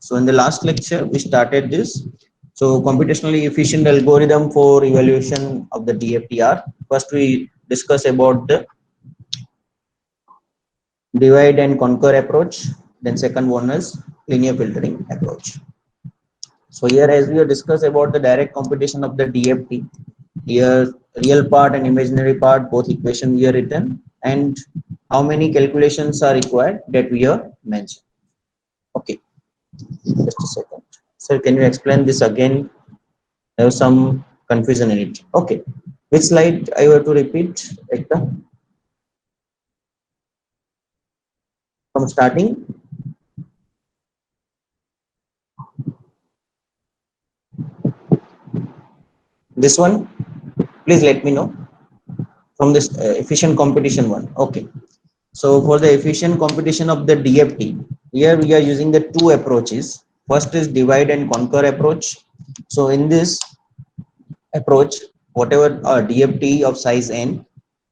So in the last lecture, we started this. So computationally efficient algorithm for evaluation of the DFTR. First, we discuss about the divide and conquer approach. Then second one is linear filtering approach. So here, as we have discussed about the direct computation of the DFT, here real part and imaginary part, both equation we are written, and how many calculations are required that we are mentioned. Okay, just a second. Sir, can you explain this again? There was some confusion in it. Okay, which slide I have to repeat? Ekta? From starting, this one. Please let me know from this efficient competition one. Okay. So for the efficient competition of the DFT, here we are using the two approaches. First is divide and conquer approach. So in this approach, whatever DFT of size n,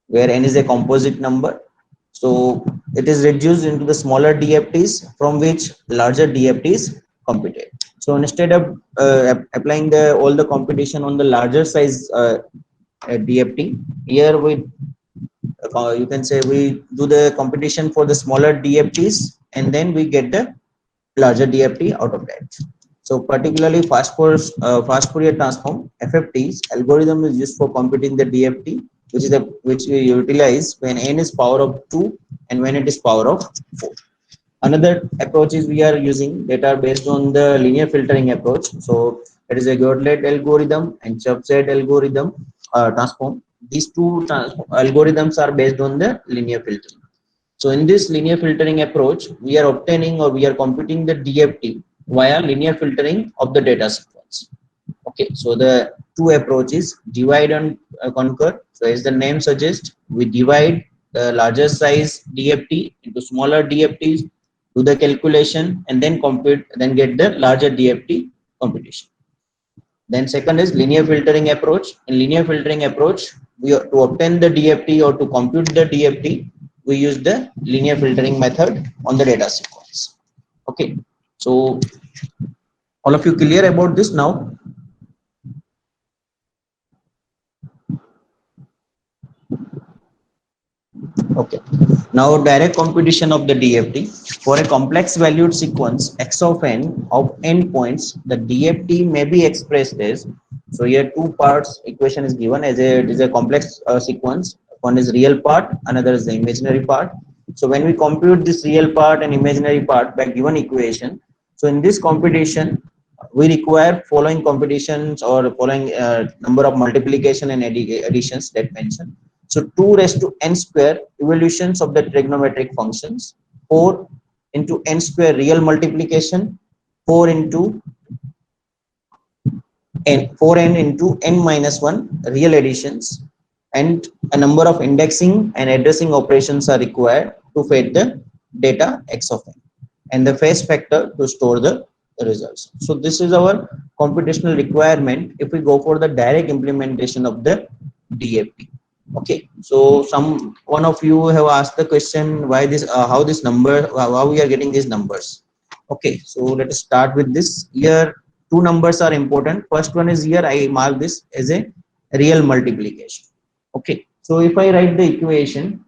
where n is a composite number, so it is reduced into the smaller DFTs from which larger DFTs computed. So instead of applying the all the computation on the larger size DFT, here we you can say we do the competition for the smaller DFTs and then we get the larger DFT out of that. So particularly fast Fourier transform FFTs algorithm is used for computing the DFT, which we utilize when n is power of 2 and when it is power of 4. Another approaches we are using that are based on the linear filtering approach. So it is a Gödel algorithm and Chebyshev algorithm transform. These two algorithms are based on the linear filtering. So in this linear filtering approach, we are obtaining or we are computing the DFT via linear filtering of the data sequence. Okay, so the two approaches, divide and conquer. So as the name suggests, we divide the larger size DFT into smaller DFTs, do the calculation and then compute, then get the larger DFT computation. Then second is linear filtering approach. In linear filtering approach, to obtain the DFT or to compute the DFT, we use the linear filtering method on the data sequence. Okay, so all of you clear about this now? Okay. Now direct computation of the DFT. For a complex valued sequence x of n of n points, the DFT may be expressed as, so here two parts equation is given as a, it is a complex sequence. One is real part, another is the imaginary part. So when we compute this real part and imaginary part by given equation, so in this computation we require following computations or following number of multiplication and additions that mentioned. So 2 raised to n square evolutions of the trigonometric functions, 4 into n square real multiplication, 4 into n 4n into n minus 1 real additions, and a number of indexing and addressing operations are required to fetch the data x of n and the phase factor to store the results. So this is our computational requirement if we go for the direct implementation of the DFT. Okay, so some one of you have asked the question why this how this number, how we are getting these numbers. Okay, so let us start with this. Here two numbers are important. First one is, here I mark this as a real multiplication. Okay, so if I write the equation,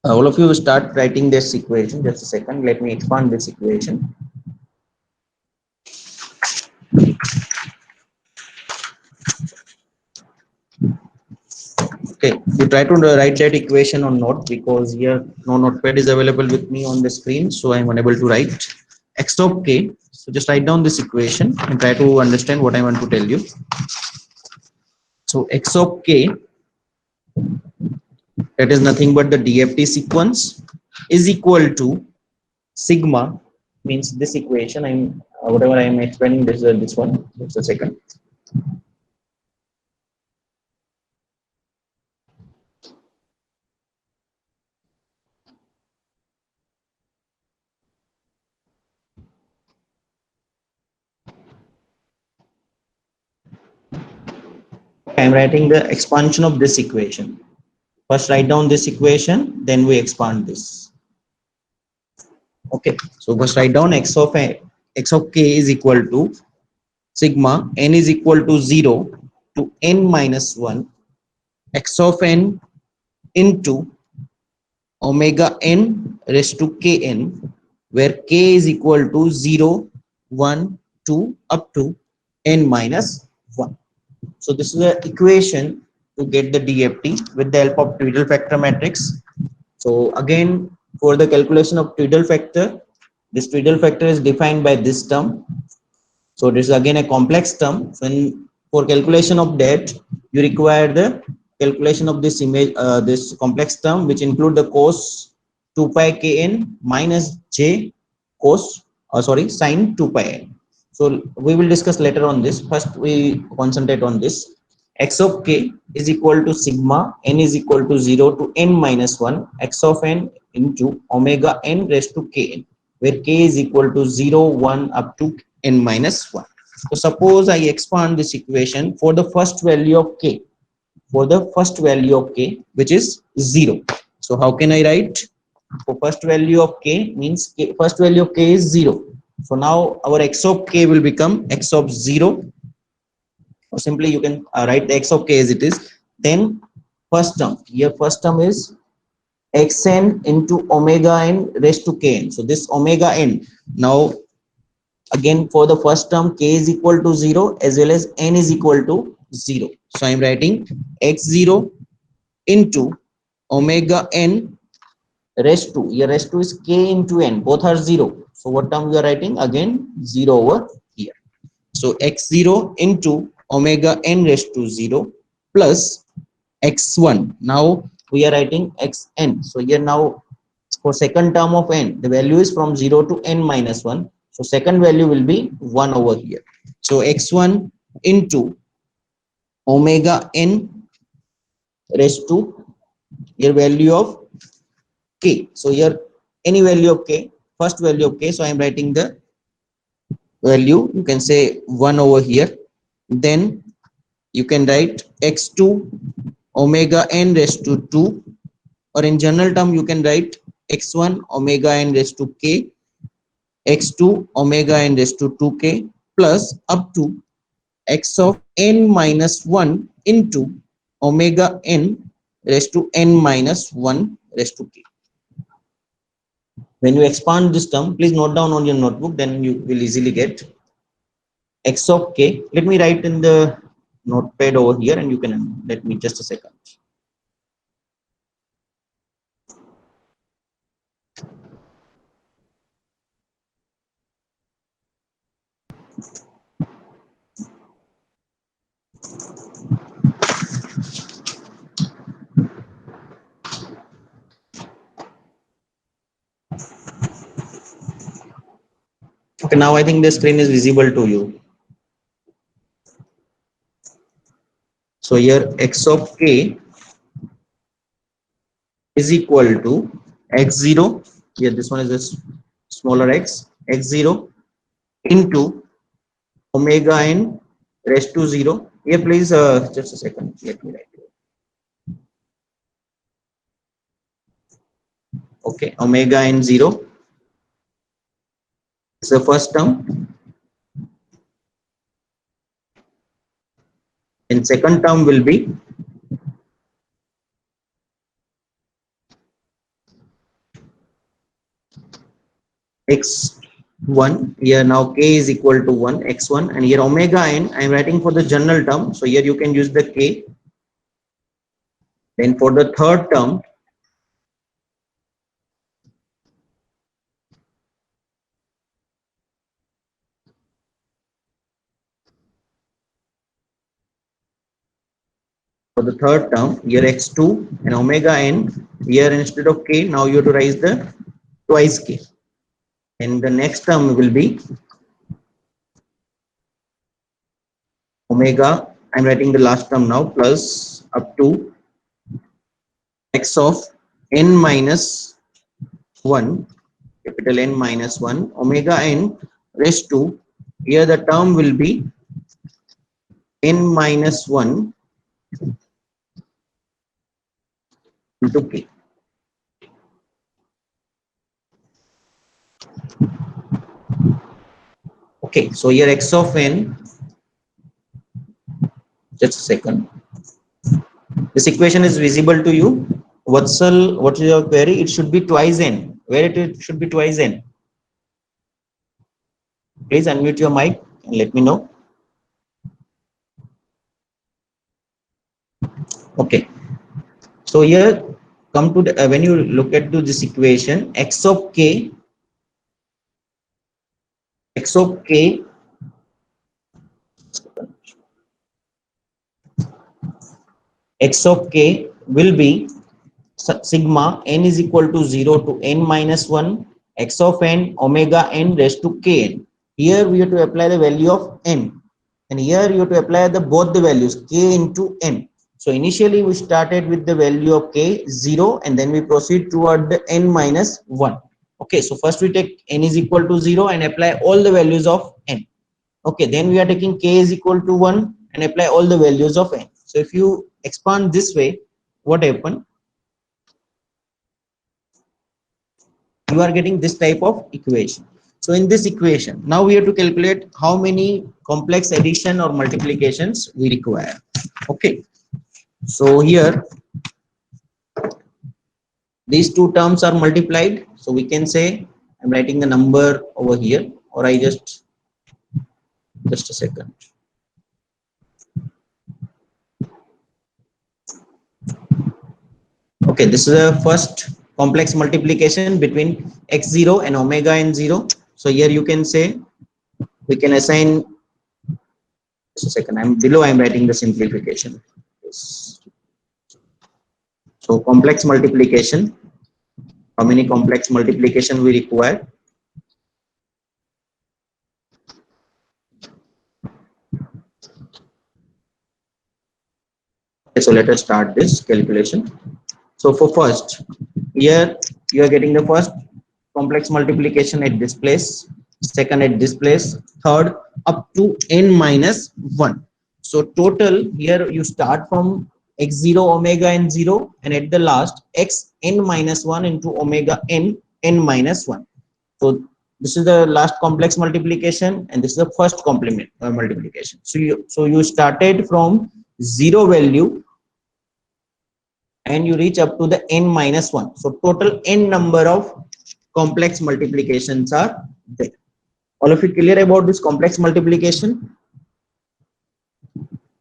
all of you start writing this equation. Just a second, let me expand this equation. Okay, you try to write that equation on note because here no notepad is available with me on the screen, so I'm unable to write x of k. So just write down this equation and try to understand what I want to tell you. So x of k, that is nothing but the DFT sequence, is equal to sigma, means this equation I'm whatever I am explaining, this one, just a second. I'm writing the expansion of this equation. First write down this equation, then we expand this. Okay, so first write down x of a x of k is equal to sigma n is equal to 0 to n minus 1 x of n into omega n raised to kn, where k is equal to 0, 1, 2 up to n minus 1. So this is the equation to get the DFT with the help of Tweedle factor matrix. So again, for the calculation of Tweedle factor, this Tweedle factor is defined by this term. So this is again a complex term. So for calculation of that, you require the calculation of this image, this complex term, which include the cos 2 pi kn minus j cos, sorry, sine 2 pi n. So we will discuss later on this. First, we concentrate on this. X of k is equal to sigma n is equal to 0 to n minus 1 x of n into omega n raised to kn, where k is equal to 0, 1 up to n minus 1. So suppose I expand this equation for the first value of k, for the first value of k, which is 0. So how can I write? For first value of k means k, first value of k is 0. So now our x of k will become x of 0, or simply you can write the x of k as it is. Then first term, here first term is xn into omega n raised to kn. So this omega n, now again for the first term k is equal to 0 as well as n is equal to 0. So I am writing x0 into omega n raised to, here raised to is k into n, both are 0. So what term we are writing? Again 0 over here. So x0 into omega n raised to 0 plus x1. Now we are writing xn. So here now for second term of n, the value is from 0 to n minus 1. So second value will be 1 over here. So x1 into omega n raised to your value of k. So here any value of k, first value of k. So I am writing the value, you can say 1 over here. Then you can write x2 omega n raised to 2, or in general term you can write x1 omega n raised to k, x2 omega n raised to 2k plus up to x of n minus 1 into omega n raised to n minus 1 raised to k. When you expand this term, please note down on your notebook, then you will easily get x of k. Let me write in the notepad over here, and you can let me just a second. Okay, now I think the screen is visible to you. So here x of k is equal to x0. Here this one is a smaller x, x0 into omega n raised to 0. Here please, just a second, let me write. Okay, omega n 0 is the first term, and second term will be x1. Here now k is equal to 1, x1, and here omega n I am writing for the general term. So here you can use the k. Then for the third term, here x2 and omega n, here instead of k now you have to raise the twice k, and the next term will be omega, I'm writing the last term now, plus up to x of n minus 1, capital N minus 1, omega n raised to, here the term will be n minus 1 into k. Okay, so here x of n, just a second. This equation is visible to you. Vatsal, what is your query? It should be twice n. Where it should be twice n? Please unmute your mic and let me know. Okay. So here come to the, when you look at to this equation, x of k x of k will be sigma n is equal to 0 to n minus 1 x of n omega n raised to kn. Here we have to apply the value of n, and here you have to apply the both the values k into n. So initially we started with the value of k 0, and then we proceed toward the n minus 1. Okay, so first we take n is equal to 0 and apply all the values of n. Okay, then we are taking k is equal to 1 and apply all the values of n. So if you expand this way, what happen? You are getting this type of equation. So in this equation, now we have to calculate how many complex addition or multiplications we require. Okay, so here these two terms are multiplied, so we can say I'm writing the number over here, or I just a second. Okay, this is a first complex multiplication between x0 and omega n0. So here you can say we can assign, just a second, I'm writing the simplification. Yes. So complex multiplication, how many complex multiplication we require? Okay, so let us start this calculation. So for first, here you are getting the first complex multiplication at this place, second at this place, third up to n minus 1. So total here you start from x0 omega n0, and at the last x n minus 1 into omega n minus 1. So this is the last complex multiplication, and this is the first complement multiplication. So you started from 0 value and you reach up to the n minus 1. So total n number of complex multiplications are there. All of you clear about this complex multiplication?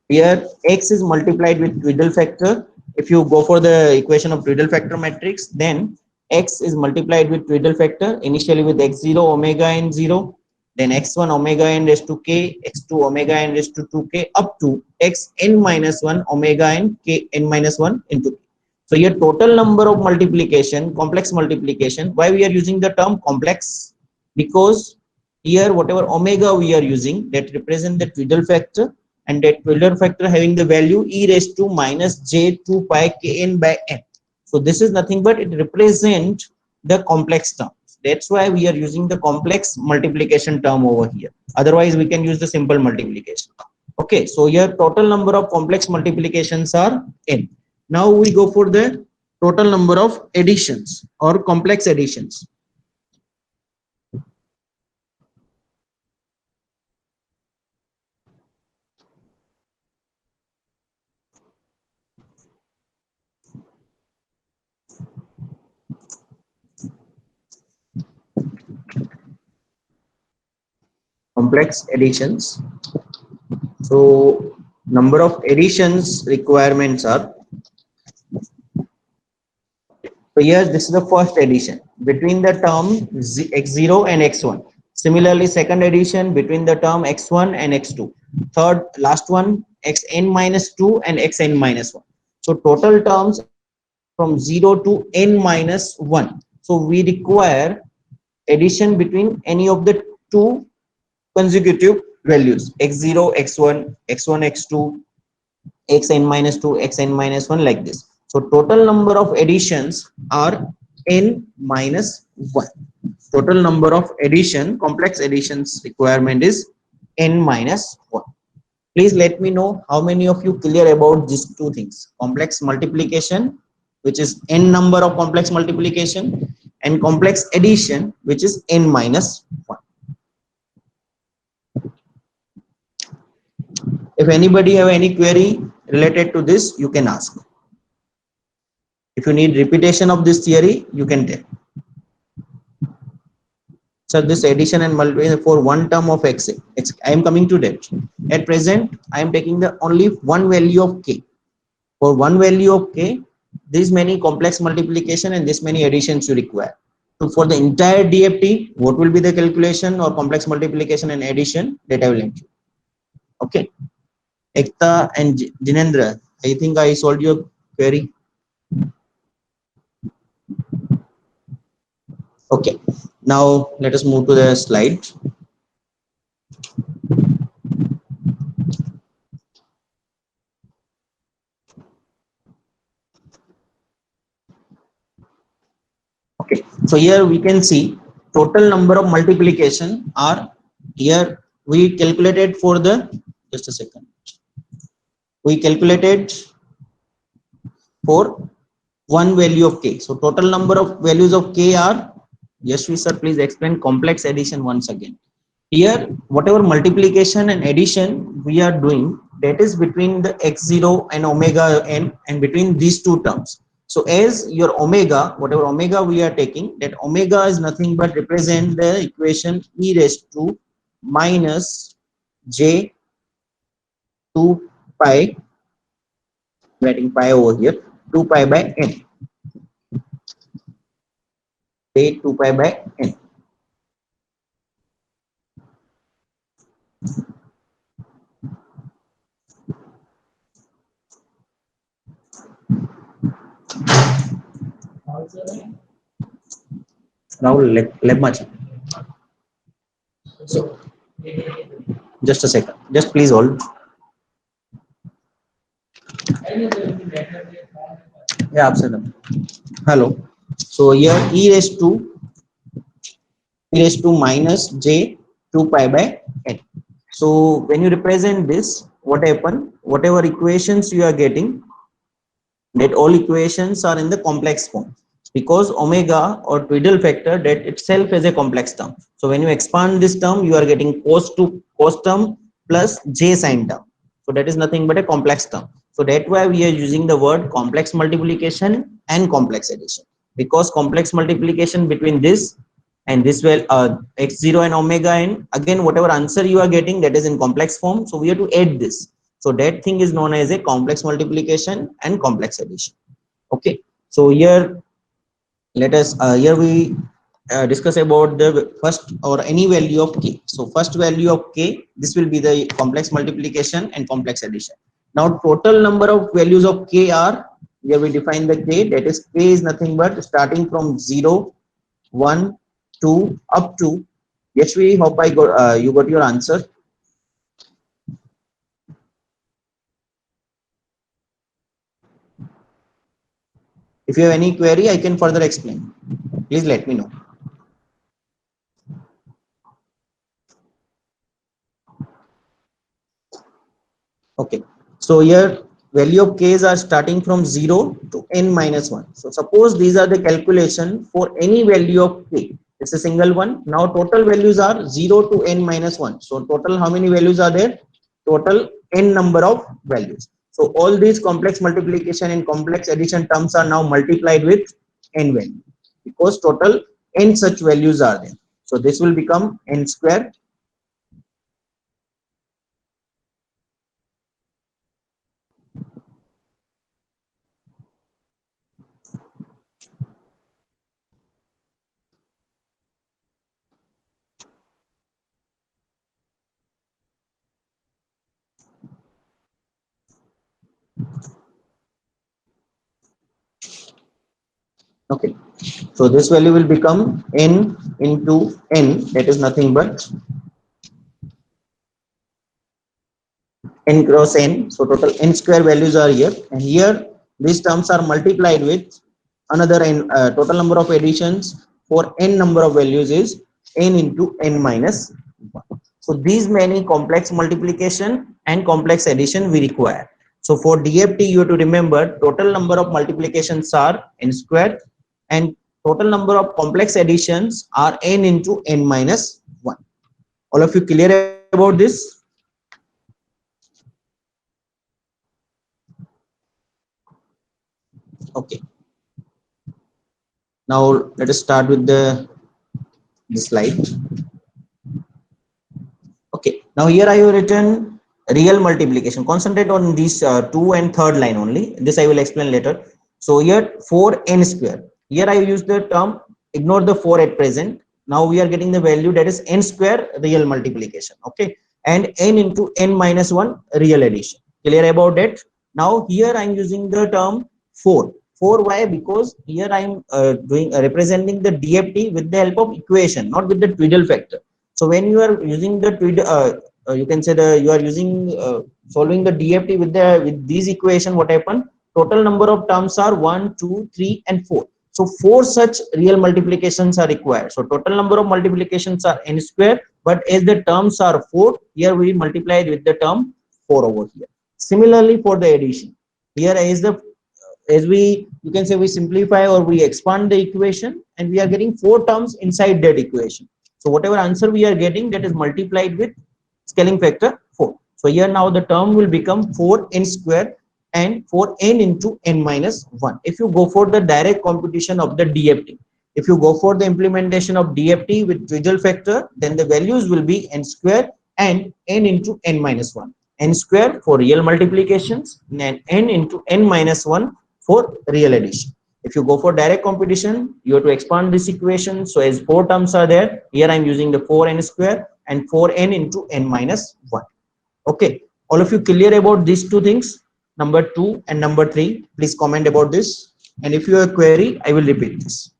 Here x is multiplied with Twiddle factor. If you go for the equation of Twiddle factor matrix, then x is multiplied with Twiddle factor initially with x0 omega n 0, then x1 omega n raised to k, x2 omega n raised to 2k, up to x n minus 1 omega n k n minus 1 into k. So your total number of multiplication, complex multiplication, why we are using the term complex? Because here whatever omega we are using, that represent the Twiddle factor, and that Twiddle factor having the value e raised to minus j 2 pi kn by n. So this is nothing but it represents the complex term. That's why we are using the complex multiplication term over here. Otherwise we can use the simple multiplication. Okay, so here total number of complex multiplications are n. Now we go for the total number of additions or complex additions. Complex additions. So number of additions requirements are, so here this is the first addition between the term x0 and x1. Similarly, second addition between the term x1 and x2. Third, last one, xn minus 2 and xn minus 1. So total terms from 0 to n minus 1. So we require addition between any of the two consecutive values, x0, x1, x1, x2, xn minus 2, xn minus 1, like this. So total number of additions are n minus 1. Total number of addition, complex additions requirement is n minus 1. Please let me know how many of you clear about these two things: complex multiplication, which is n number of complex multiplication, and complex addition, which is n minus 1. If anybody have any query related to this, you can ask. If you need repetition of this theory, you can tell. So this addition and multiplication for one term of x, I am coming to that. At present, I am taking the only one value of k. For one value of k, this many complex multiplication and this many additions you require. So for the entire DFT, what will be the calculation or complex multiplication and addition that I will let you. Okay. Ekta and Jinendra, I think I solved your query. Okay. Now let us move to the slide. Okay, so here we can see total number of multiplication are here we calculated for the, just a second, we calculated for one value of k. So total number of values of k are, Yashvi sir, please explain complex addition once again. Here whatever multiplication and addition we are doing, that is between the x0 and omega n and between these two terms. So as your omega, whatever omega we are taking, that omega is nothing but represent the equation e raised to minus j 2 pi, writing pi over here, 2 pi by n, j 2 pi by n. Now let much. So just a second, just please hold. Yeah, absolutely. Hello. So here e raised to minus j 2 pi by n. So when you represent this, what happen? Whatever equations you are getting, that all equations are in the complex form, because omega or twiddle factor that itself is a complex term. So when you expand this term, you are getting cos term plus j sin term. So that is nothing but a complex term. So that's why we are using the word complex multiplication and complex addition, because complex multiplication between this and this will x0 and omega n, again whatever answer you are getting, that is in complex form, so we have to add this. So that thing is known as a complex multiplication and complex addition. Okay, so here let us here we discuss about the first or any value of k. So first value of k, this will be the complex multiplication and complex addition. Now total number of values of k are, here we define the k, that is k is nothing but starting from 0 1 2 up to, yes, we hope I got you got your answer. If you have any query, I can further explain, please let me know. Okay, so here value of k's are starting from 0 to n minus 1. So suppose these are the calculation for any value of k, it's a single one. Now total values are 0 to n minus 1. So total how many values are there? Total n number of values. So all these complex multiplication and complex addition terms are now multiplied with n value, because total n such values are there. So this will become n square. Okay, so this value will become n into n, that is nothing but n cross n. So total n square values are here, and here these terms are multiplied with another n. Total number of additions for n number of values is n into n minus 1. So these many complex multiplication and complex addition we require. So for DFT, you have to remember total number of multiplications are n square, and total number of complex additions are n into n minus 1. All of you clear about this? Okay, now let us start with the slide. Okay, now here I have written real multiplication. Concentrate on these two and third line only. This I will explain later. So here 4n square. Here I use the term, ignore the 4 at present. Now we are getting the value that is n square real multiplication. Okay, and n into n minus 1 real addition. Clear about that? Now here I am using the term 4. 4 why? Because here I am doing representing the DFT with the help of equation, not with the Twiddle factor. So when you are using the you can say you are using solving the DFT with these equation. What happened? Total number of terms are 1, 2, 3, and 4. So 4 such real multiplications are required. So total number of multiplications are n square. But as the terms are 4, here we multiply it with the term 4 over here. Similarly for the addition, here as we you can say we simplify or we expand the equation, and we are getting 4 terms inside that equation. So whatever answer we are getting, that is multiplied with scaling factor 4. So here now the term will become 4n square and 4n into n minus 1. If you go for the direct computation of the DFT, if you go for the implementation of DFT with Twiddle factor, then the values will be n square and n into n minus 1. N square for real multiplications and n into n minus 1 for real addition. If you go for direct computation, you have to expand this equation. So as 4 terms are there, here I'm using the 4n square and 4n into n minus 1. Okay, all of you clear about these two things, number 2 and number 3? Please comment about this. And if you have a query, I will repeat this.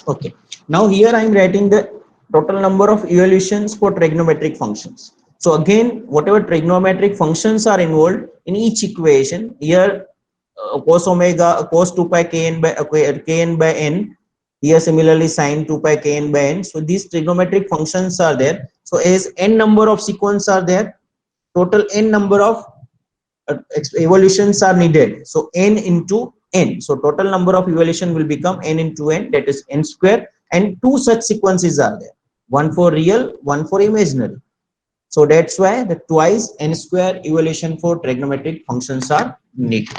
Okay, now here I'm writing the total number of evaluations for trigonometric functions. So again, whatever trigonometric functions are involved in each equation, here cos omega, cos 2 pi kn by kn by n, here similarly sine 2 pi kn by n. So these trigonometric functions are there. So as n number of sequence are there, total n number of evolutions are needed. So n into n. So total number of evolution will become n into n, that is n square, and 2 such sequences are there. One for real, one for imaginary. So that's why the twice n square evaluation for trigonometric functions are needed.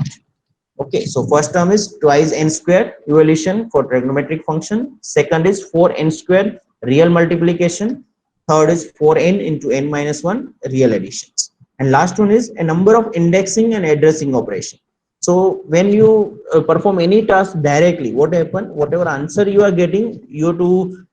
Okay, so first term is twice n square evaluation for trigonometric function. Second is 4n square real multiplication. Third is 4n into n minus 1 real additions. And last one is a number of indexing and addressing operation. So when you perform any task directly, what happen? Whatever answer you are getting, you have to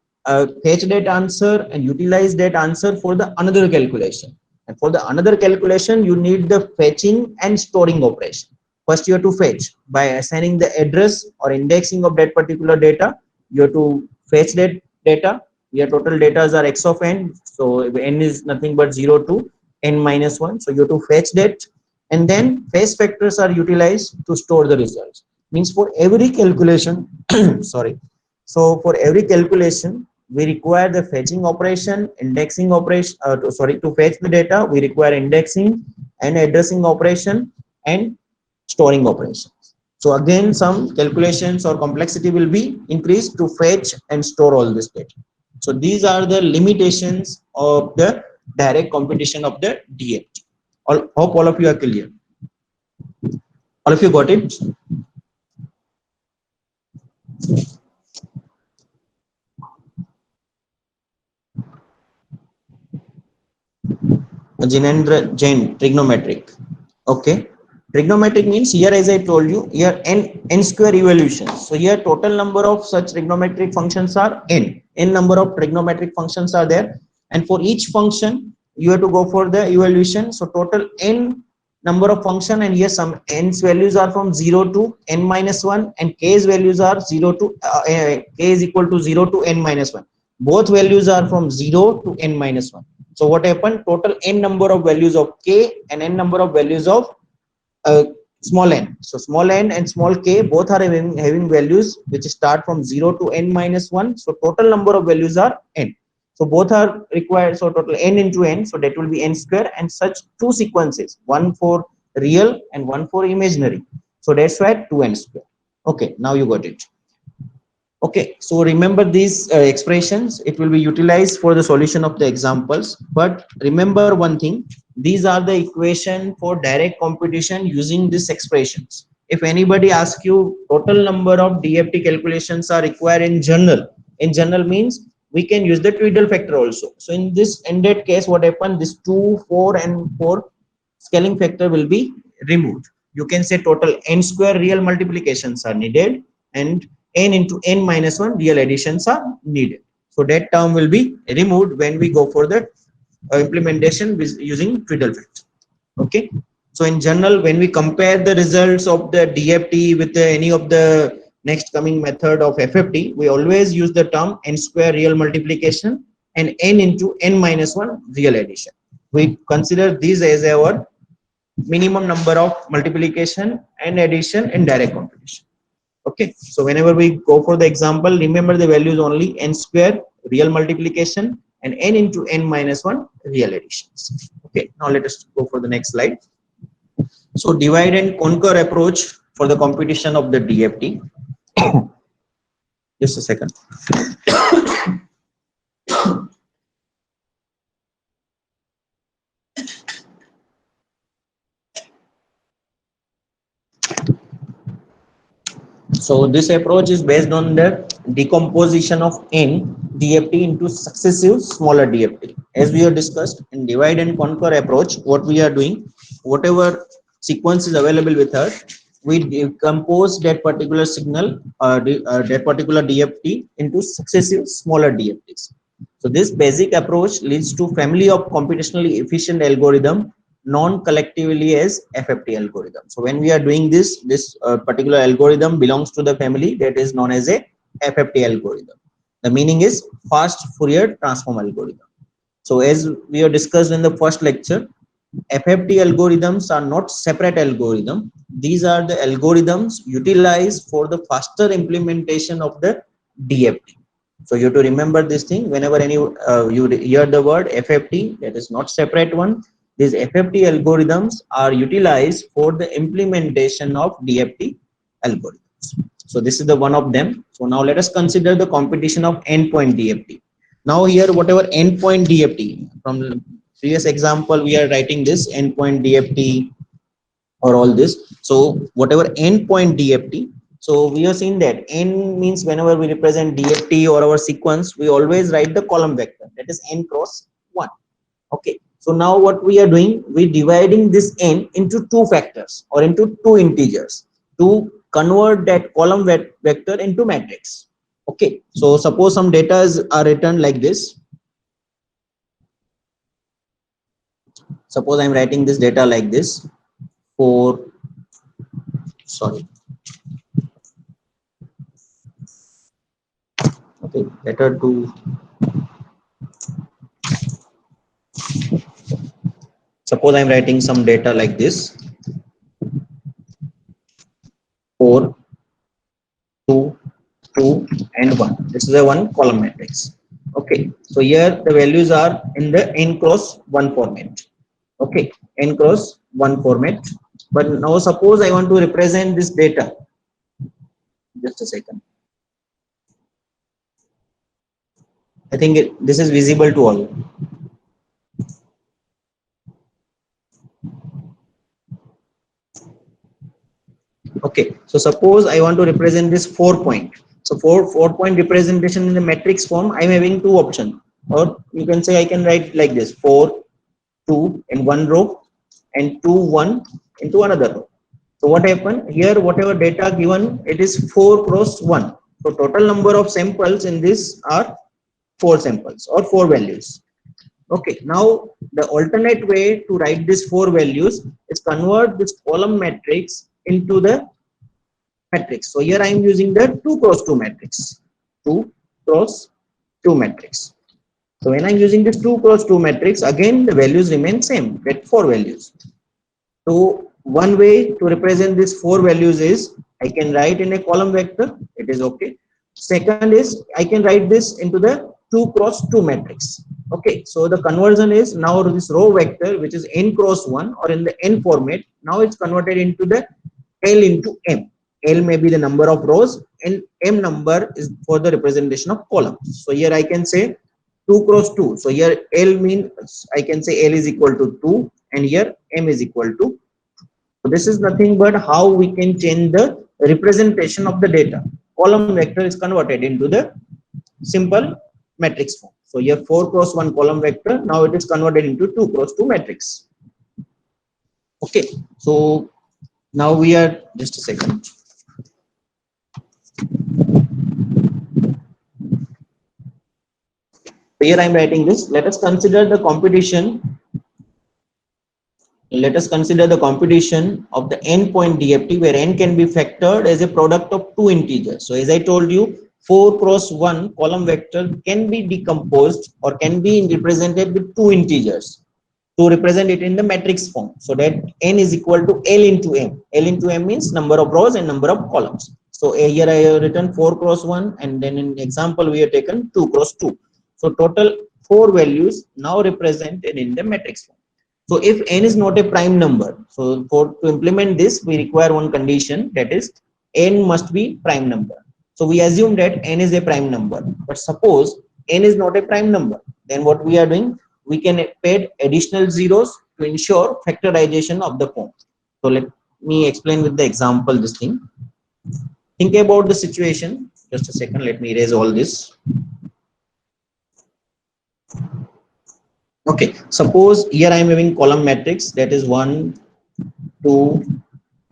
fetch that answer and utilize that answer for the another calculation. And for the another calculation, you need the fetching and storing operation. First, you have to fetch by assigning the address or indexing of that particular data. You have to fetch that data. Your total data are x of n. So n is nothing but 0 to n minus 1. So you have to fetch that. And then phase factors are utilized to store the results. Means for every calculation, sorry. So for every calculation, we require the fetching operation, indexing operation, to fetch the data, we require indexing and addressing operation and storing operations. So again, some calculations or complexity will be increased to fetch and store all this data. So these are the limitations of the direct computation of the DFT. Hope all of you are clear. All of you got it? Jinendra Jain, trigonometric. Okay. Trigonometric means here, as I told you, here n square evolution. So here total number of such trigonometric functions are n. N number of trigonometric functions are there, and for each function you have to go for the evaluation. So total n number of function, and here some n's values are from 0 to n minus 1, and k's values are 0 to k is equal to 0 to n minus 1. Both values are from 0 to n minus 1. So what happened? Total n number of values of k and n number of values of small n. So small n and small k both are having values which start from 0 to n minus 1. So total number of values are n. So both are required. So total n into n. So that will be n square, and such two sequences, one for real and one for imaginary. So that's why 2n square. Okay, now you got it. Okay, so remember these expressions. It will be utilized for the solution of the examples. But remember one thing, These are the equation for direct computation using these expressions. If anybody asks you total number of DFT calculations are required in general means we can use the Twiddle factor also. So in that case, what happened? This 2, 4, and 4 scaling factor will be removed. You can say total n square real multiplications are needed and n into n minus 1 real additions are needed. So that term will be removed when we go for the implementation with using Twiddle factor. Okay. So in general, when we compare the results of the DFT with any of the next coming method of FFT, we always use the term n square real multiplication and n into n minus 1 real addition. We consider these as our minimum number of multiplication and addition in direct computation. Okay, so whenever we go for the example, remember the values only n square real multiplication and n into n minus 1 real additions. Okay, now let us go for the next slide. So divide and conquer approach for the computation of the DFT. Just a second. So this approach is based on the decomposition of n DFT into successive smaller DFT. As we have discussed in divide and conquer approach, what we are doing, whatever sequence is available with us, we decompose that particular signal, that particular DFT into successive smaller DFTs. So this basic approach leads to family of computationally efficient algorithm known collectively as FFT algorithm. So when we are doing this particular algorithm belongs to the family that is known as a FFT algorithm. The meaning is fast Fourier transform algorithm. So as we have discussed in the first lecture, FFT algorithms are not separate algorithm. These are the algorithms utilized for the faster implementation of the DFT. So you have to remember this thing whenever you hear the word FFT, that is not separate one. These FFT algorithms are utilized for the implementation of DFT algorithms. So this is the one of them. So now let us consider the computation of endpoint DFT. Now here whatever endpoint DFT, from the previous example we are writing this endpoint DFT or all this. So whatever endpoint DFT, so we have seen that n means whenever we represent DFT or our sequence, we always write the column vector, that is n cross 1. Okay, so now what we are doing, we dividing this n into two factors or into two integers to convert that column vector into matrix. Okay, so suppose some data are written like this. Suppose I'm writing this data like this for, sorry, okay, better to, suppose I'm writing some data like this, 4, 2, 2 and 1. This is a one column matrix. Okay, so here the values are in the n cross 1 format. Okay, n cross 1 format. But now suppose I want to represent this data. Just a second. I think this is visible to all. Okay, so suppose I want to represent this 4 point. So for 4 point representation in the matrix form, I'm having two options, or you can say I can write like this: 4, 2 in one row and 2, 1 into another row. So what happened here? Whatever data given, it is 4 cross 1. So total number of samples in this are 4 samples or 4 values. Okay, now the alternate way to write these 4 values is convert this column matrix into the matrix. So here I am using the 2 cross 2 matrix. 2 cross 2 matrix. So when I'm using this 2 cross 2 matrix, again the values remain same, get 4 values. So one way to represent these 4 values is I can write in a column vector, it is okay. Second is I can write this into the 2 cross 2 matrix. Okay, so the conversion is now this row vector, which is n cross 1 or in the n format, now it's converted into the L into M. L may be the number of rows and M number is for the representation of columns. So here I can say 2 cross 2. So here L means I can say L is equal to 2 and here m is equal to. So this is nothing but how we can change the representation of the data. Column vector is converted into the simple matrix form. So here 4 cross 1 column vector, now it is converted into 2 cross 2 matrix. Okay, so now we are, just a second. Here I am writing this. Let us consider the computation. Let us consider the computation of the n point DFT where n can be factored as a product of two integers. So as I told you, 4 cross 1 column vector can be decomposed or can be represented with two integers to represent it in the matrix form. So that n is equal to L into M. L into M means number of rows and number of columns. So here I have written 4 cross 1 and then in example we have taken 2 cross 2. So total 4 values now represented in the matrix form. So if n is not a prime number, so to implement this, we require one condition, that is n must be prime number. So we assume that n is a prime number, but suppose n is not a prime number, then what we are doing, we can add additional zeros to ensure factorization of the form. So let me explain with the example this thing. Think about the situation. Just a second, let me erase all this. Okay, suppose here I am having column matrix, that is 1, 2,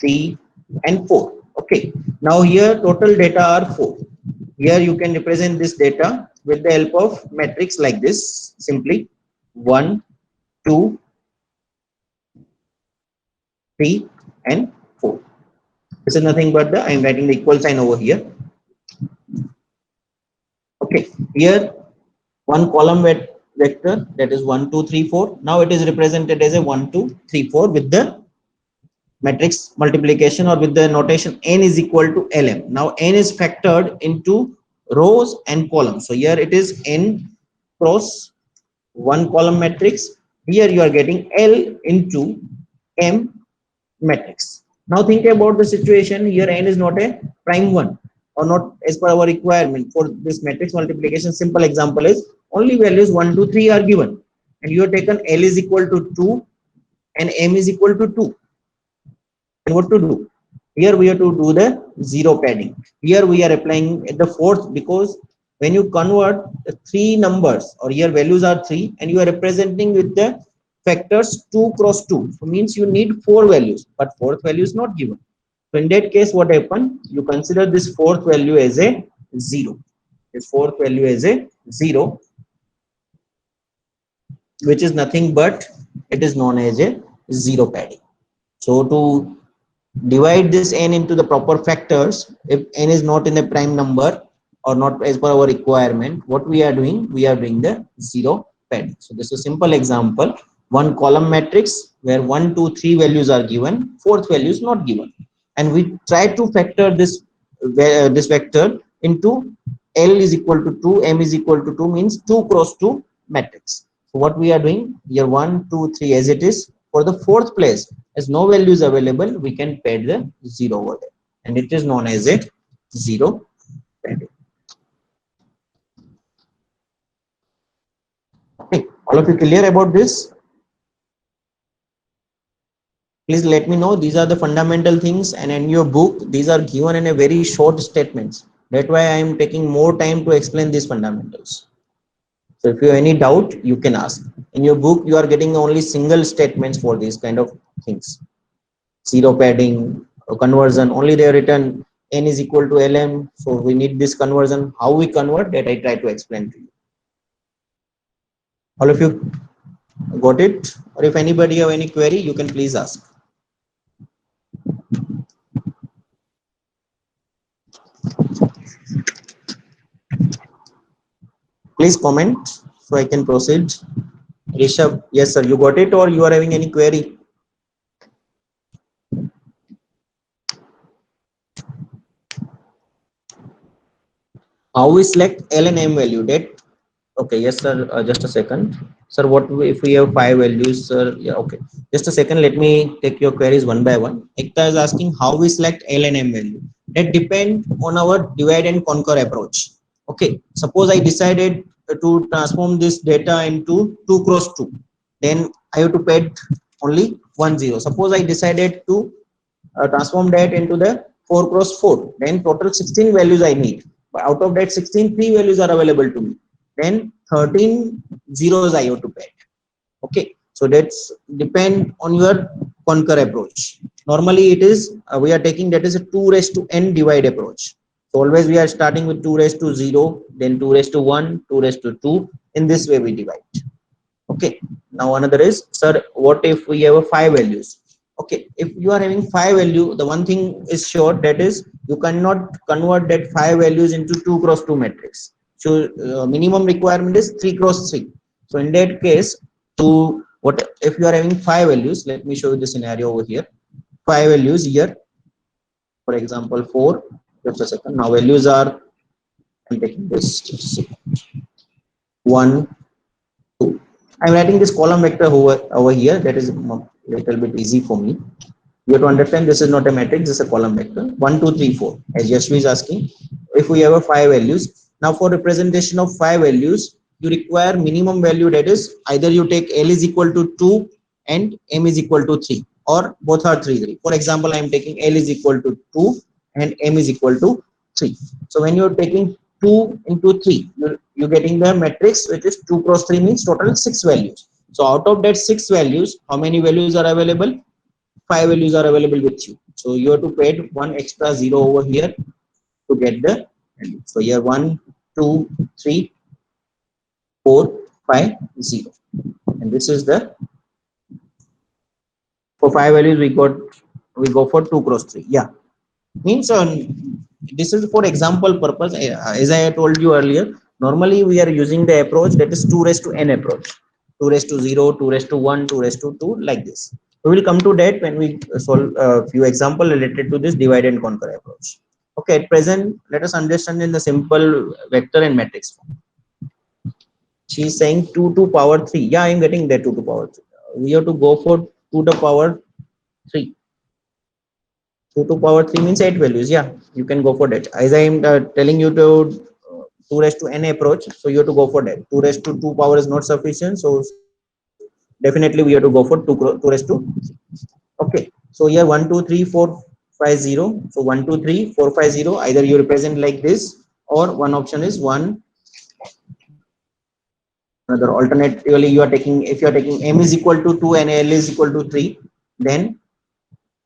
3 and 4. Okay, now here total data are 4. Here you can represent this data with the help of matrix like this, simply 1, 2, 3 and 4. This is nothing but the, I am writing the equal sign over here. Okay, here one column vector, that is 1, 2, 3, 4. Now it is represented as a 1, 2, 3, 4 with the matrix multiplication or with the notation n is equal to Lm. Now n is factored into rows and columns. So here it is n cross 1 column matrix. Here you are getting L into M matrix. Now think about the situation. Here n is not a prime one or not as per our requirement for this matrix multiplication. Simple example is only values 1, 2, 3 are given, and you have taken L is equal to 2 and M is equal to 2. And what to do? Here we have to do the zero padding. Here we are applying the fourth, because when you convert the three numbers or here values are 3 and you are representing with the factors 2 cross 2, so means you need 4 values, but fourth value is not given. So in that case, what happen? You consider this fourth value as a 0. This fourth value as a 0, which is nothing but it is known as a zero padding. So to divide this n into the proper factors, if n is not in a prime number or not as per our requirement, what we are doing, we are doing the zero padding. So this is a simple example, one column matrix where 1, 2, 3 values are given, fourth value is not given, and we try to factor this vector into L is equal to 2, M is equal to 2, means 2 cross 2 matrix. So what we are doing here, 1, 2, 3 as it is. For the fourth place, as no values available, we can pad the 0 over there, and it is known as a zero padding. Okay, all of you clear about this? Please let me know. These are the fundamental things, and in your book these are given in a very short statements. That's why I am taking more time to explain these fundamentals. So if you have any doubt, you can ask. In your book you are getting only single statements for these kind of things. Zero padding or conversion, only they are written n is equal to Lm, so we need this conversion. How we convert that, I try to explain to you. All of you got it? Or if anybody have any query, you can please ask. Please comment so I can proceed. Rishabh, yes sir, you got it, or you are having any query? How we select L and M value? That okay? Yes sir. Just a second, sir. What if we have 5 values, sir? Yeah, okay. Just a second. Let me take your queries one by one. Ekta is asking how we select L and M value. That depend on our divide and conquer approach. Okay. Suppose I decided to transform this data into 2 cross 2. Then I have to pad only one zero. Suppose I decided to transform that into the 4 cross 4, then total 16 values I need, but out of that 16 3 values are available to me, then 13 zeros I have to pay. Okay, so that's depend on your conquer approach. Normally it is we are taking that is a 2 raised to n divide approach. So always we are starting with 2 raised to 0, then 2 raised to 1, 2 raised to 2. In this way we divide. Okay, now another is, sir, what if we have a 5 values? Okay, if you are having 5 value, the one thing is sure, that is you cannot convert that 5 values into 2 cross 2 matrix. So minimum requirement is 3 cross 3. So in that case, to what if you are having 5 values, let me show you the scenario over here. 5 values here, for example 4, just a second, now values are, I'm taking this, just a second. 1 2. I'm writing this column vector over here. That is a little bit easy for me. You have to understand this is not a matrix, this is a column vector. 1, 2, 3, 4. As Yashvi is asking, if we have a 5 values, now for representation of 5 values, you require minimum value, that is either you take L is equal to 2 and M is equal to 3, or both are 3, 3. For example, I am taking L is equal to 2 and M is equal to 3. So when you are taking 2 into 3, you're getting the matrix which is 2 cross 3, means total 6 values. So out of that 6 values, how many values are available? 5 values are available with you. So you have to add one extra 0 over here to get the value. So here 1, 2, 3, 4, 5, 0. And this is the, for 5 values we go for 2 cross 3. Yeah. Means this is for example purpose. As I told you earlier, normally we are using the approach that is 2 raised to n approach. 2 raised to 0, 2 raised to 1, 2 raised to 2, like this. We will come to that when we solve a few example related to this divide and conquer approach. Okay, at present let us understand in the simple vector and matrix form. She is saying 2 to power 3. Yeah, I am getting that 2 to power 3. We have to go for 2 to power 3. 2 to power 3 means 8 values. Yeah, you can go for that. As I am telling you to 2 raised to n approach, so you have to go for that. 2 raised to 2 power is not sufficient, so definitely we have to go for 2 raised to 3. Okay, so here 1 2 3 4 5 0. So 1 2 3 4 5 0, either you represent like this, or one option is 1. Another alternatively, you are taking, if you are taking m is equal to 2 and l is equal to 3, then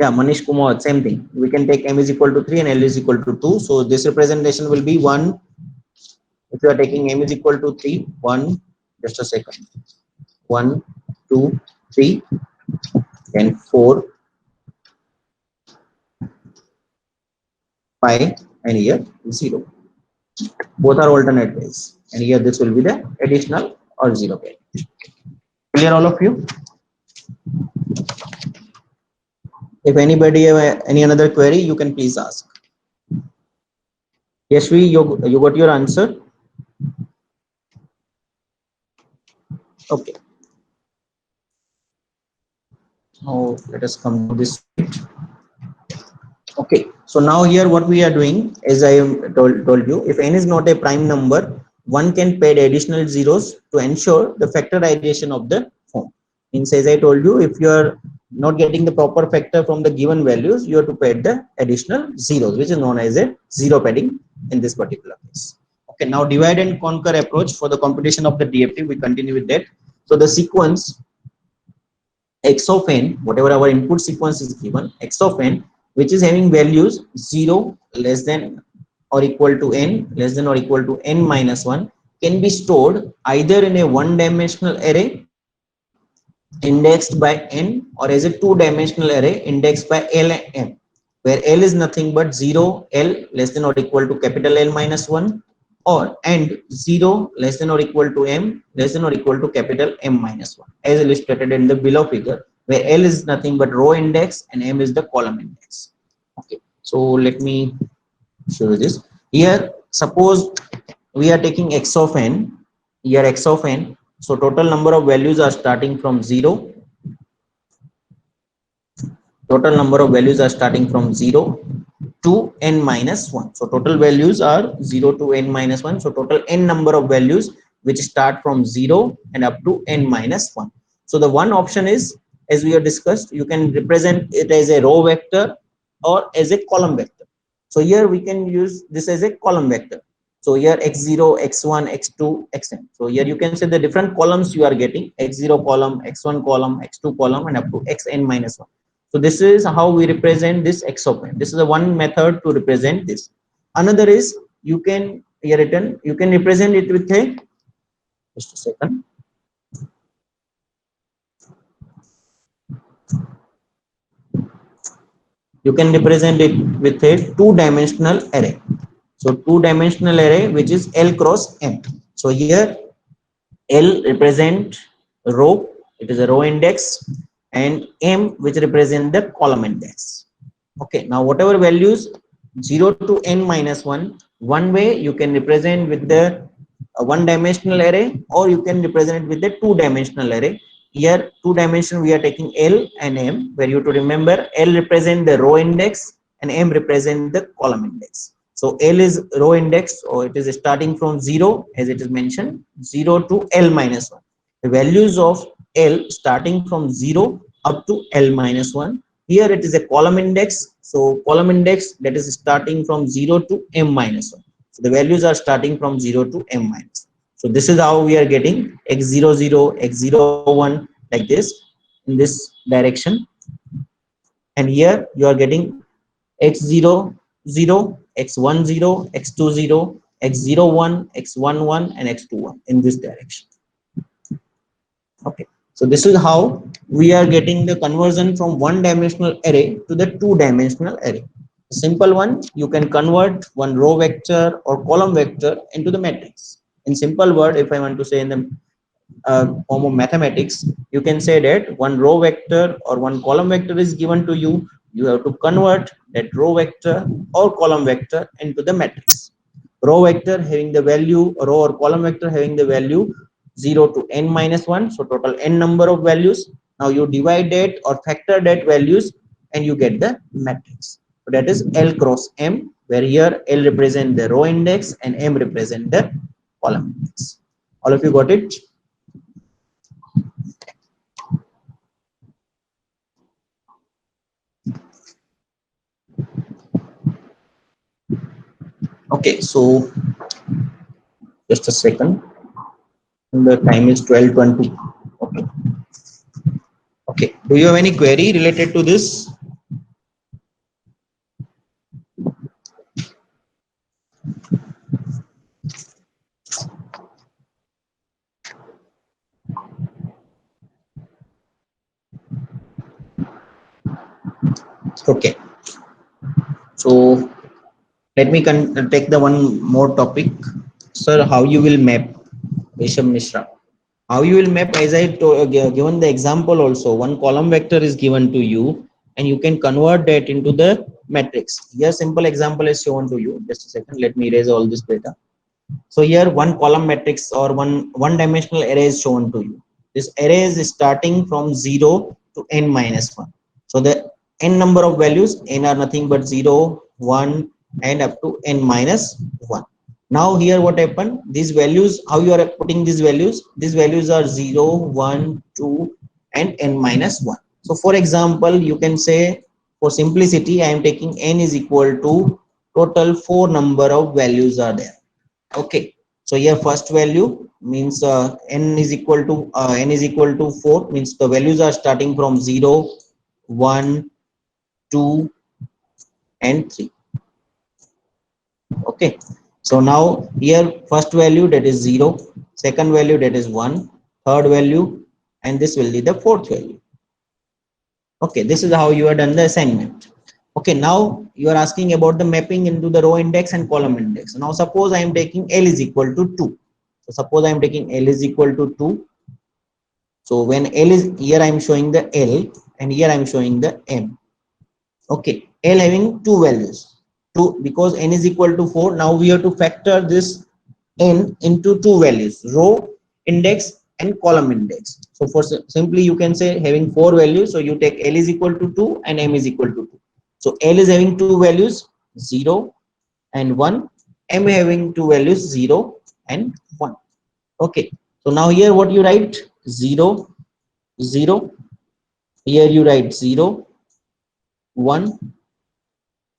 yeah, Manish Kumar, same thing. We can take m is equal to 3 and l is equal to 2. So this representation will be 1. If you are taking m is equal to 3, 1, just a second, 1 2 3, then 4 5, and here 0. Both are alternate ways, and here this will be the additional or 0 pair. Clear all of you? If anybody have any another query, you can please ask. Yes, you got your answer. Okay. Now let us come to this. Okay, so now here what we are doing, as I told you, if n is not a prime number, one can pay the additional zeros to ensure the factorization of the form. Means, as I told you, if you are not getting the proper factor from the given values, you have to pay the additional zeros, which is known as a zero padding in this particular case. Okay, now divide and conquer approach for the computation of the DFT, we continue with that. So the sequence x of n, whatever our input sequence is given, x of n, which is having values 0 less than or equal to n less than or equal to n minus 1, can be stored either in a one-dimensional array indexed by n, or as a two-dimensional array indexed by l and m, where l is nothing but 0 l less than or equal to capital L minus 1, or and 0 less than or equal to m less than or equal to capital M minus 1, as illustrated in the below figure, where L is nothing but row index and M is the column index. Okay, so let me show you this. Here, suppose we are taking x of n, here x of n, so total number of values are starting from 0. Total number of values are starting from 0 to n minus 1. So total values are 0 to n minus 1. So total n number of values which start from 0 and up to n minus 1. So the one option is as we have discussed, you can represent it as a row vector or as a column vector. So here we can use this as a column vector. So here x0, x1, x2, xn. So here you can say the different columns you are getting: x0 column, x1 column, x2 column, and up to xn minus 1. So this is how we represent this x of n. This is the one method to represent this. Another is you can here written, you can represent it with a, just a second. You can represent it with a two-dimensional array. So two-dimensional array which is L cross M. So here L represent row, it is a row index, and M which represent the column index. Okay, now whatever values 0 to n minus 1, one way you can represent with the one-dimensional array, or you can represent it with the two-dimensional array. Here two dimension we are taking L and M, where you to remember L represent the row index and M represent the column index. So L is row index, or it is starting from 0, as it is mentioned, 0 to L minus 1. The values of L starting from 0 up to L minus 1. Here it is a column index. So column index, that is starting from 0 to M minus 1. So the values are starting from 0 to M minus 1. So this is how we are getting x00, x01 like this in this direction. And here you are getting x00, x10, x20, x01, x11, and x21 in this direction. Okay, so this is how we are getting the conversion from one-dimensional array to the two-dimensional array. Simple one, you can convert one row vector or column vector into the matrix. In simple word, if I want to say in the form of mathematics, you can say that one row vector or one column vector is given to you. You have to convert that row vector or column vector into the matrix. Row vector having the value, row or column vector having the value 0 to n minus 1. So total n number of values. Now you divide that or factor that values and you get the matrix. So that is L cross M, where here L represent the row index and M represent the column index. All of you got it? Okay, so just a second. The time is 12:20. Okay. Okay. Do you have any query related to this? Okay. So let me take the one more topic. Sir, how you will map? Risham Mishra. How you will map, as I given the example also, one column vector is given to you and you can convert that into the matrix. Here simple example is shown to you. Just a second, let me erase all this data. So here one column matrix or one dimensional array is shown to you. This array is starting from 0 to n minus 1. So the n number of values, n are nothing but 0, 1, and up to n minus 1. Now here what happened, these values, how you are putting these values? These values are 0, 1, 2, and n minus 1. So for example, you can say, for simplicity, I am taking n is equal to total 4 number of values are there. Okay, so here first value means n is equal to 4, means the values are starting from 0, 1, 2, and 3. Okay, so now here first value, that is 0, second value, that is 1, third value, and this will be the fourth value. Okay, this is how you have done the assignment. Okay, now you are asking about the mapping into the row index and column index. Now suppose I am taking L is equal to 2. So suppose I am taking L is equal to 2. So when L is here, I am showing the L and here I am showing the M. Okay, L having two values. 2, because n is equal to 4. Now we have to factor this n into two values, row index and column index. So for simply you can say having 4 values. So you take L is equal to 2 and M is equal to 2. So L is having two values, 0 and 1. M having two values, 0 and 1. Okay. So now here what you write, 0, 0. Here you write 0, 1.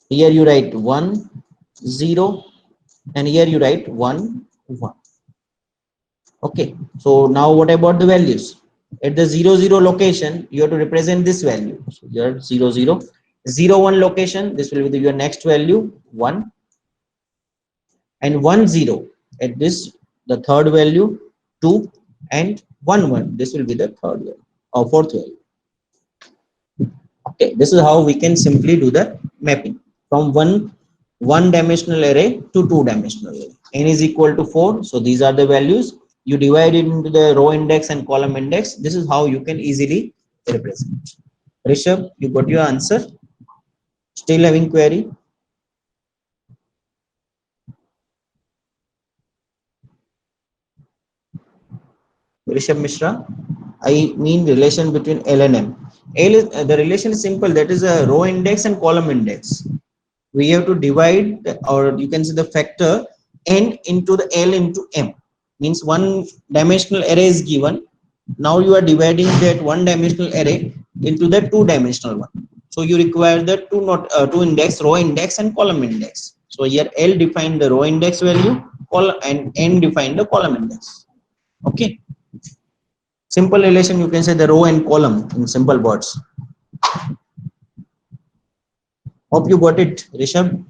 Here you write 1, 0, and here you write 1, 1. Okay, so now what about the values? At the 0, 0 location, you have to represent this value. So here 0, 0, 0, 1 location, this will be your next value 1, and 1, 0 at this the third value 2, and 1, 1, this will be the third value or fourth value. Okay, this is how we can simply do the mapping from one dimensional array to two dimensional array. N is equal to 4, so these are the values. You divide it into the row index and column index. This is how you can easily represent. Rishabh, you got your answer? Still having query? Rishabh Mishra, I mean relation between L and M. L is the relation is simple. That is a row index and column index. We have to divide, or you can say the factor n into the L into M. Means one dimensional array is given. Now you are dividing that one dimensional array into the two dimensional one. So you require the two index, row index and column index. So here L define the row index value, column, and N define the column index. Okay. Simple relation, you can say the row and column in simple words. Hope you got it, Rishabh.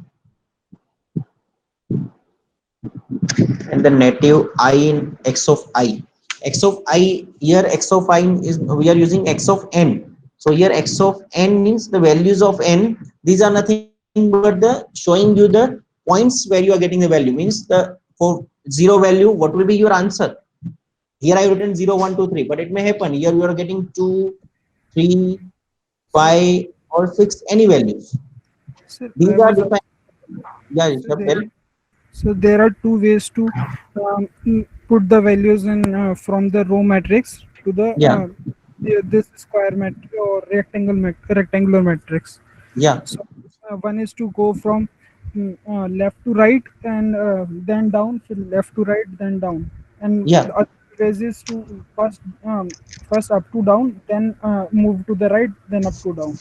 And the native I in x of I. X of I, here x of I is, we are using x of n. So here x of n means the values of n. These are nothing but the showing you the points where you are getting the value. Means the for zero value, what will be your answer? Here I have written 0, 1, 2, 3, but it may happen here you are getting 2, 3, Sir, 5 or 6, any values. sir, I These are was defined. Yeah, so Rishabh, tell. there are two ways to put the values in from the row matrix to Yeah, this square matrix or rectangular matrix. yeah, So one is to go from left to right and then down, so left to right, then down, and yeah, the other ways is to first up to down, then move to the right, then up to down.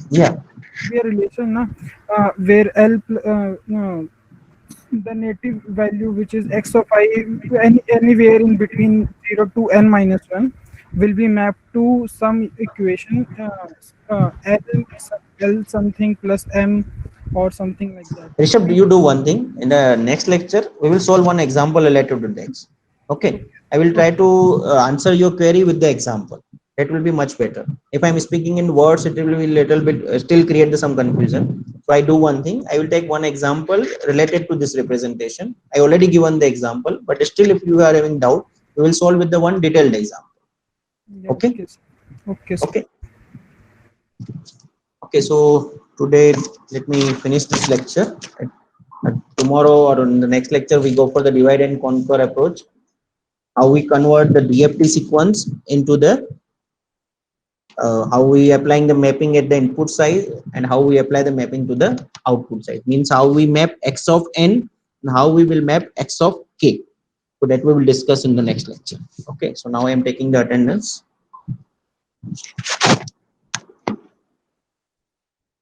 yeah. Be a relation where the native value, which is x of I, anywhere in between 0 to n minus 1, will be mapped to some equation L something plus m or something like that. Rishabh, do you do one thing? In the next lecture, we will solve one example related to Dex. Okay. Okay. I will try Okay. to answer your query with the example. That will be much better. If I'm speaking in words, it will be little bit still create some confusion. So I do one thing. I will take one example related to this representation. I already given the example, but still, if you are having doubt, we will solve with the one detailed example. Yeah. Okay. Okay. Sir. Okay, sir. Okay. Okay. So today, let me finish this lecture. Tomorrow or in the next lecture we go for the divide and conquer approach, how we convert the DFT sequence into the how we applying the mapping at the input side and how we apply the mapping to the output side, means how we map x of n and how we will map x of k. So that we will discuss in the next lecture. Okay, so now I am taking the attendance.